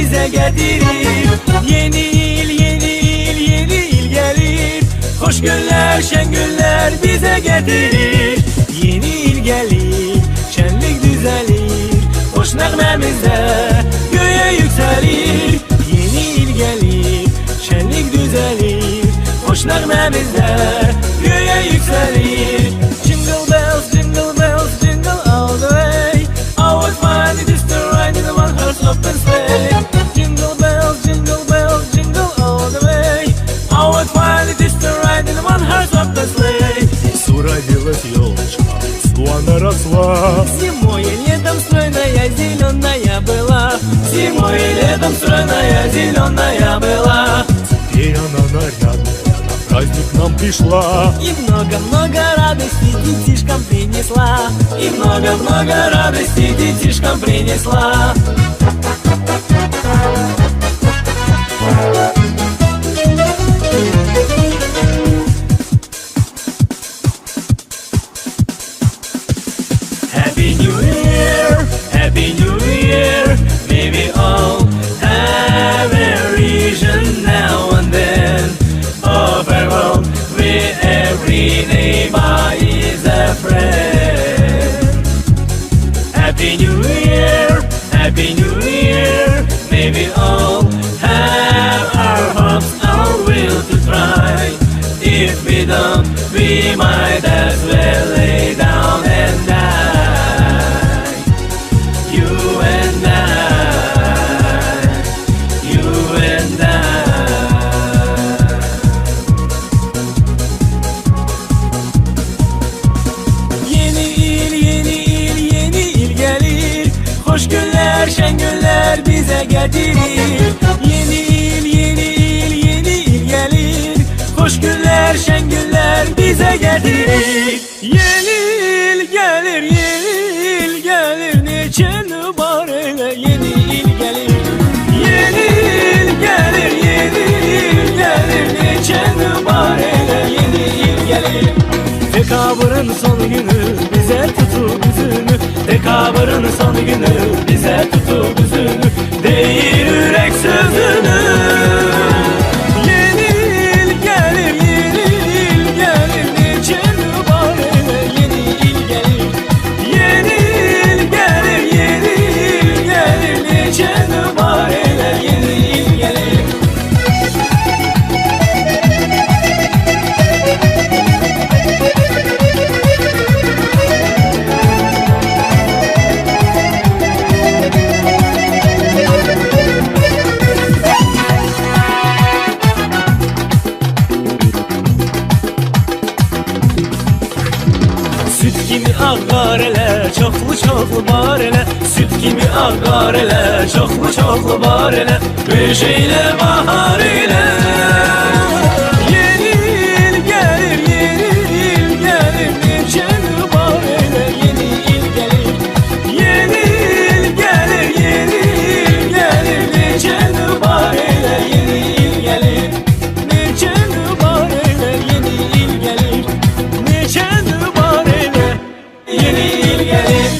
bize getirir. Yeni il, yeni il, yeni il gelir. Hoş günler, şen günler bize getirir. Yeni il gelir, şenlik düzelir. Hoş nəğməmizdə göğe yükselir. Yeni il gelir, şenlik düzelir. Hoş nəğməmizdə göğe yükselir. Jingle bells, jingle bells, jingle all the way. Oh, what fun it is to ride in a one-horse open sleigh. Jingle bells, jingle bells, jingle all the way. Oh, what fun it is to ride in a one-horse open sleigh. Суродилась елочка, слона росла. Зимой и летом стройная, зеленая была. Зимой и летом стройная, зеленая была. Теперь она нарядная, на праздник нам пришла. И много-много радости детишкам принесла. И много-много радости детишкам принесла. Happy New Year, Happy New Year. May we all have a vision now and then of a world where every neighbor is a friend. Happy New Year, Happy New Year. May we all have our hopes, our will to try. If we don't, we might as well lay down and die. You and I, you and I. Yeni il, yeni il, yeni il gelir. Hoş günler, şen günler bize getirir. Yeni il, yeni il, yeni il gelir. Hoş günler, şen günler bize getirir. Yeni il gelir, yeni il gelir. Neçen var elə yeni il gelir. Yeni il gelir, yeni il gelir. Neçen var elə yeni il gelir. Dekabrın son günü bize tutup üzünü. Dekabrın son günü bize tutup üzünü. Değil yürek sözünü. Yeni il gelir, yeni il gelir. Neçen var elə yeni il gelir. Yeni il gelir, yeni il gelir. Neçen var elə yeni il gelir. Süt kimi ağar elə, çoxlu var elə. Süt kimi ağar elə, çoxlu var elə. Beş elə, bahar elə. Yeni il gəlir, yeni il gəlir. Neçən var elə, yeni il gəlir. Yeni il gəlir, yeni il gəlir. Neçən var elə, yeni il gəlir. Neçən var elə, yeni il gəlir. Neçən var elə, yeni il gelir.